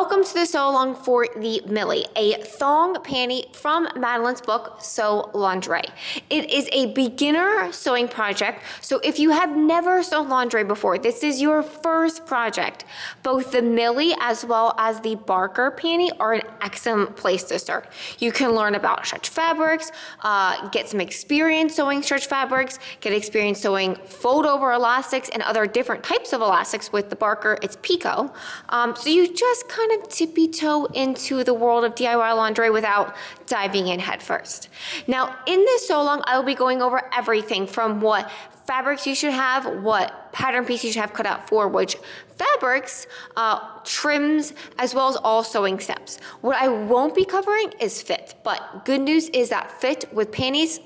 Welcome to the sew along for the Millie, a thong panty from Madeline's book, Sew Lingerie. It is a beginner sewing project, so if you have never sewn lingerie before, this is your first project. Both the Millie as well as the Barker panty are an excellent place to start. You can learn about stretch fabrics, get some experience sewing stretch fabrics, get experience sewing fold over elastics and other different types of elastics. With the Barker, it's picot. So you just kind of tippy-toe into the world of DIY lingerie without diving in head first. Now, in this sew along, I will be going over everything from what fabrics you should have, what pattern piece you should have cut out for which fabrics, trims, as well as all sewing steps. What I won't be covering is fit, but good news is that fit with panties,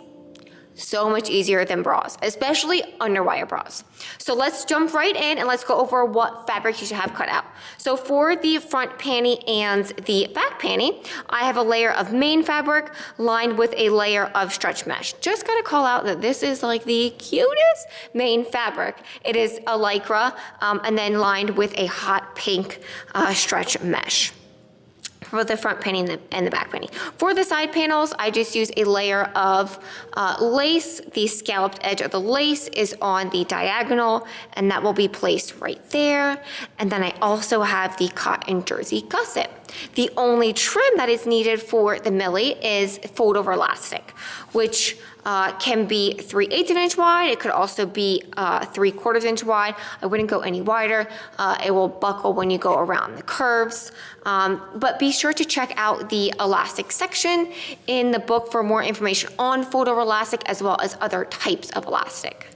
so much easier than bras, especially underwire bras. So let's jump right in and let's go over what fabrics you should have cut out. So for the front panty and the back panty, I have a layer of main fabric lined with a layer of stretch mesh. Just gotta call out that this is like the cutest main fabric. It is a lycra and then lined with a hot pink stretch mesh for the front panty and the back panty. For the side panels, I just use a layer of lace. The scalloped edge of the lace is on the diagonal, and that will be placed right there. And then I also have the cotton jersey gusset. The only trim that is needed for the Millie is fold over elastic, which can be 3/8 of an inch wide. It could also be 3/4 inch wide. I wouldn't go any wider. It will buckle when you go around the curves. But be sure to check out the elastic section in the book for more information on fold over elastic as well as other types of elastic.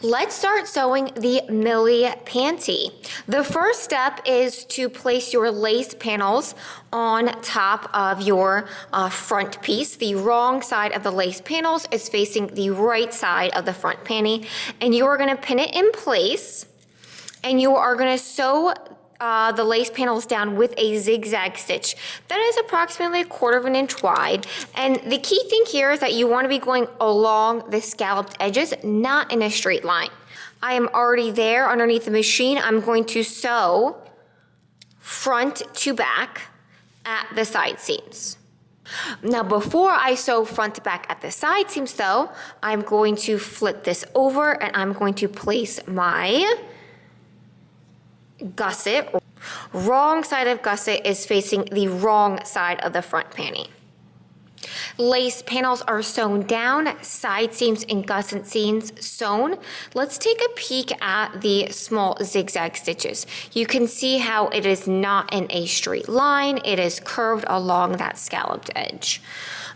Let's start sewing the Millie panty. The first step is to place your lace panels on top of your front piece. The wrong side of the lace panels is facing the right side of the front panty, and you are gonna pin it in place, and you are gonna sew the lace panels down with a zigzag stitch. That is approximately 1/4 of an inch wide. And the key thing here is that you want to be going along the scalloped edges, not in a straight line. I am already there underneath the machine. I'm going to sew front to back at the side seams. Now, before I sew front to back at the side seams though, I'm going to flip this over and I'm going to place my gusset. Wrong side of gusset is facing the wrong side of the front panty. Lace panels are sewn down, side seams and gusset seams sewn. Let's take a peek at the small zigzag stitches. You can see how it is not in a straight line. It is curved along that scalloped edge.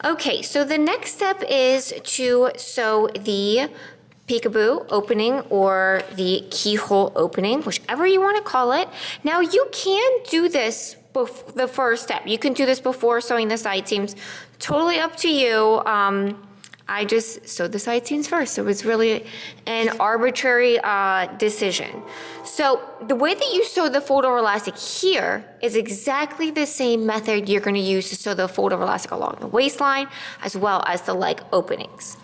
Okay, so the next step is to sew the peekaboo opening or the keyhole opening, whichever you want to call it. Now you can do this the first step. You can do this before sewing the side seams. Totally up to you. I just sewed the side seams first. So it was really an arbitrary decision. So the way that you sew the fold over elastic here is exactly the same method you're going to use to sew the fold over elastic along the waistline as well as the leg openings.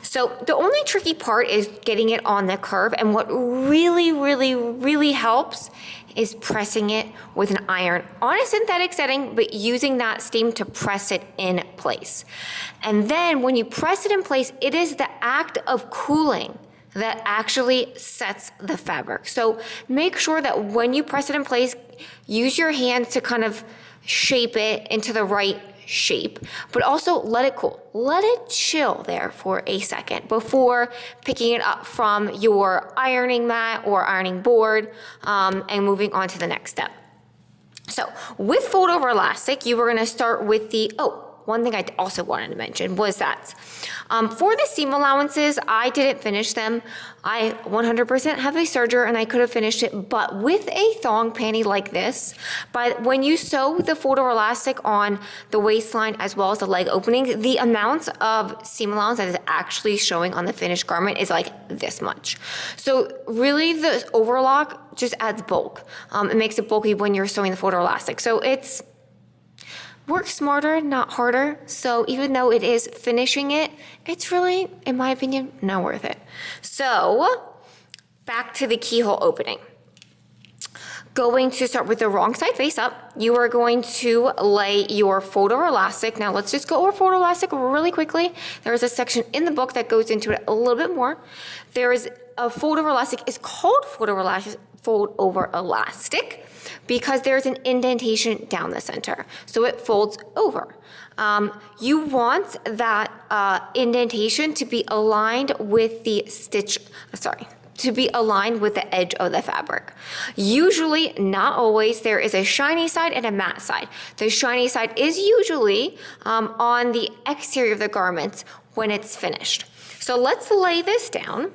So the only tricky part is getting it on the curve, and what really helps is pressing it with an iron on a synthetic setting, but using that steam to press it in place. And then when you press it in place, it is the act of cooling that actually sets the fabric. So make sure that when you press it in place, use your hands to kind of shape it into the right shape, but also let it cool. Let it chill there for a second before picking it up from your ironing mat or ironing board and moving on to the next step. So with fold over elastic, you were gonna start with the, one thing I also wanted to mention was that for the seam allowances, I didn't finish them. I 100% have a serger and I could have finished it, but with a thong panty like this, but when you sew the fold over elastic on the waistline as well as the leg opening, the amount of seam allowance that is actually showing on the finished garment is like this much. So really the overlock just adds bulk. It makes it bulky when you're sewing the fold over elastic. So it's work smarter, not harder. So even though it is finishing it, it's really, in my opinion, not worth it. So back to the keyhole opening. going to start with the wrong side face up. You are going to lay your photo elastic. Now let's just go over photo elastic really quickly. There is a section in the book that goes into it a little bit more. There is a fold over elastic. It's called fold over elastic because there's an indentation down the center. So it folds over. You want that indentation to be aligned with the to be aligned with the edge of the fabric. Usually, not always, there is a shiny side and a matte side. The shiny side is usually on the exterior of the garments when it's finished. So let's lay this down.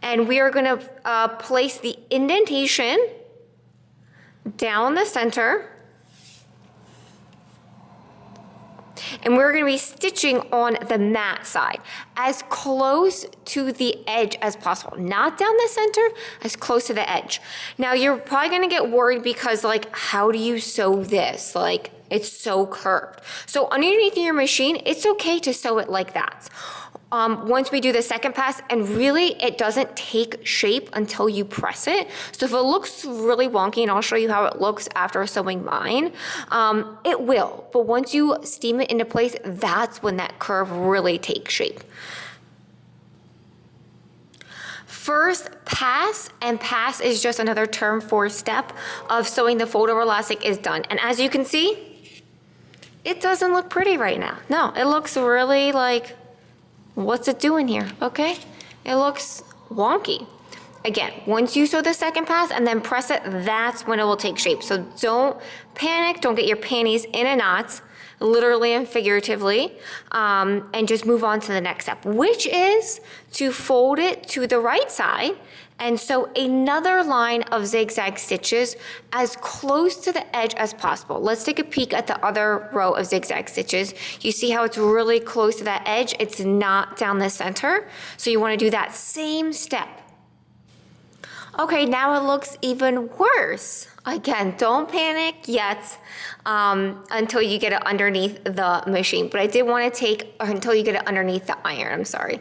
And we are gonna place the indentation down the center. And we're going to be stitching on the matte side as close to the edge as possible, not down the center, as close to the edge. Now you're probably going to get worried because like, how do you sew this? Like it's so curved. So underneath your machine, it's okay to sew it like that. Once we do the second pass, and really it doesn't take shape until you press it. So if it looks really wonky, and I'll show you how it looks after sewing mine, it will. But once you steam it into place, that's when that curve really takes shape. First pass, and pass is just another term for step of sewing the fold over elastic is done. And as you can see, it doesn't look pretty right now. No, it looks really like, what's it doing here, okay? It looks wonky. Again, once you sew the second pass and then press it, that's when it will take shape. So don't panic, don't get your panties in a knot, literally and figuratively, and just move on to the next step, which is to fold it to the right side and sew another line of zigzag stitches as close to the edge as possible. Let's take a peek at the other row of zigzag stitches. You see how it's really close to that edge? It's not down the center. So you want to do that same step. Okay, now it looks even worse. Again, don't panic yet until you get it underneath the machine. But I did want to take, or until you get it underneath the iron, I'm sorry.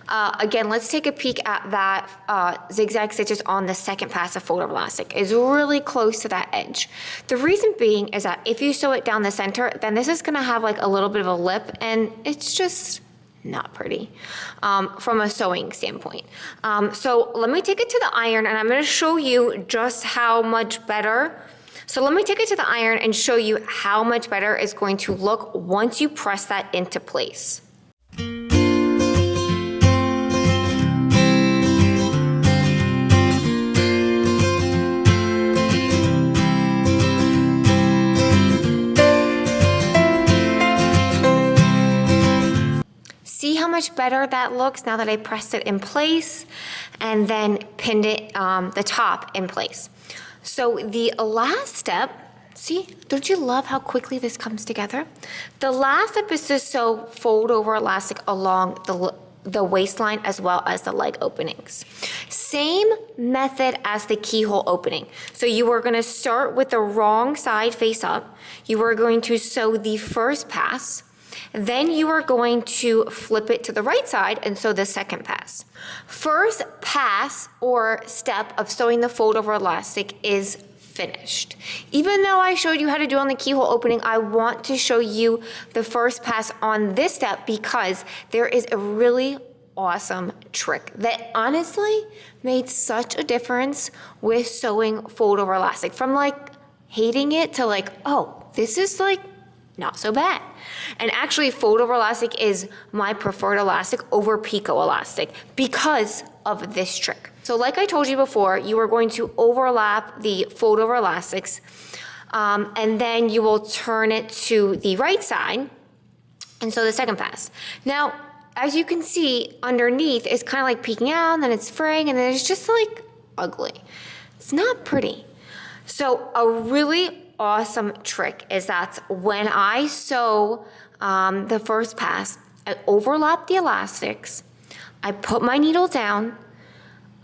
Again, let's take a peek at that zigzag stitches on the second pass of fold over elastic. It's really close to that edge. The reason being is that if you sew it down the center, then this is gonna have like a little bit of a lip, and it's just not pretty from a sewing standpoint. So let me take it to the iron, and I'm gonna show you just how much better. So let me take it to the iron and show you how much better it's going to look once you press that into place. See how much better that looks now that I pressed it in place and then pinned it, the top in place. So the last step, see, don't you love how quickly this comes together? The last step is to sew fold over elastic along the waistline as well as the leg openings. Same method as the keyhole opening. So you are gonna start with the wrong side face up. You are going to sew the first pass. Then you are going to flip it to the right side and sew the second pass. First pass or step of sewing the fold over elastic is finished. Even though I showed you how to do on the keyhole opening, I want to show you the first pass on this step because there is a really awesome trick that honestly made such a difference with sewing fold over elastic. From like hating it to like, oh, this is like not so bad. And actually fold over elastic is my preferred elastic over picot elastic because of this trick. So like I told you before, you are going to overlap the fold over elastics and then you will turn it to the right side and sew the second pass. Now, as you can see, underneath it's kind of like peeking out and then it's fraying and then it's just like ugly. It's not pretty. So a really awesome trick is that when I sew the first pass, I overlap the elastics, I put my needle down,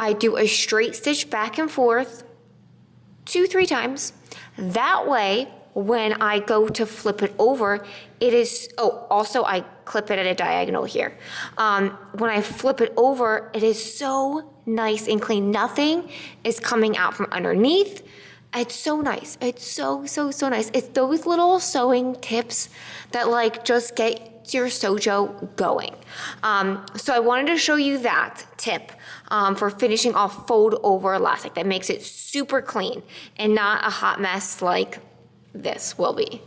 I do a straight stitch back and forth 2-3 times. That way, when I go to flip it over, it is, oh, also I clip it at a diagonal here. When I flip it over, it is so nice and clean. Nothing is coming out from underneath. It's so nice. It's so nice. It's those little sewing tips that like just get your sojo going. So I wanted to show you that tip for finishing off fold over elastic that makes it super clean and not a hot mess like this will be.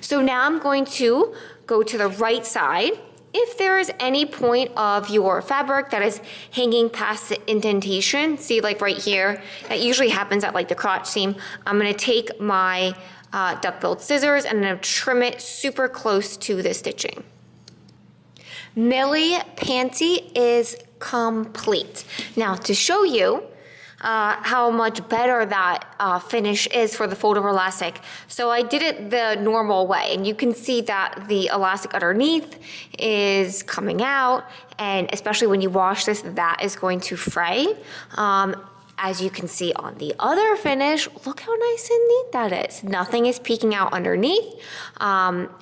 So now I'm going to go to the right side. If there is any point of your fabric that is hanging past the indentation, see like right here, that usually happens at like the crotch seam, I'm gonna take my duck-billed scissors and I'm gonna trim it super close to the stitching. Millie Panty is complete. Now to show you how much better that finish is for the fold over elastic. So I did it the normal way, and you can see that the elastic underneath is coming out, and especially when you wash this, that is going to fray. As you can see on the other finish, look how nice and neat that is. Nothing is peeking out underneath.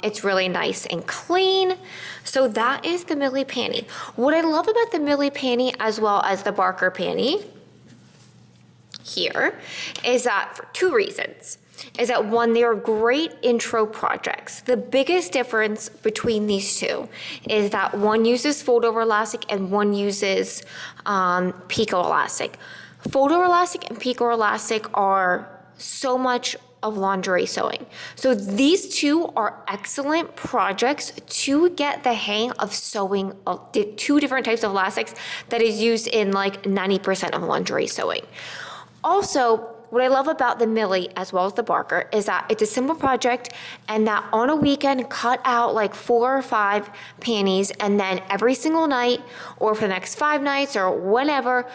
It's really nice and clean. So that is the Millie Panty. What I love about the Millie Panty as well as the Barker Panty here is that for two reasons. Is that one, they are great intro projects. The biggest difference between these two is that one uses fold over elastic and one uses picot elastic. Fold over elastic and picot elastic are so much of lingerie sewing. So these two are excellent projects to get the hang of sewing two different types of elastics that is used in like 90% of lingerie sewing. Also, what I love about the Millie as well as the Barker is that it's a simple project and that on a weekend cut out like 4 or 5 panties and then every single night or for the next 5 nights or whenever,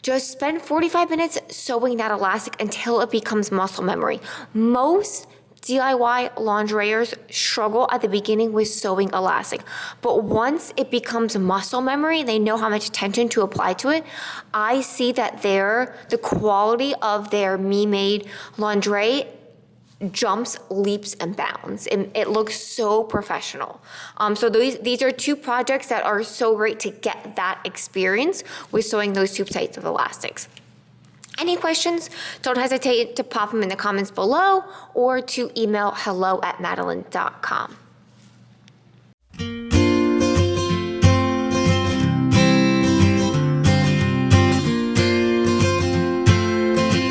just spend 45 minutes sewing that elastic until it becomes muscle memory. Most DIY lingerieers struggle at the beginning with sewing elastic, but once it becomes muscle memory, they know how much attention to apply to it. I see that the quality of their me-made lingerie jumps leaps and bounds, and it looks so professional. So these are two projects that are so great to get that experience with sewing those two types of elastics. Any questions? Don't hesitate to pop them in the comments below or to email hello@madeline.com.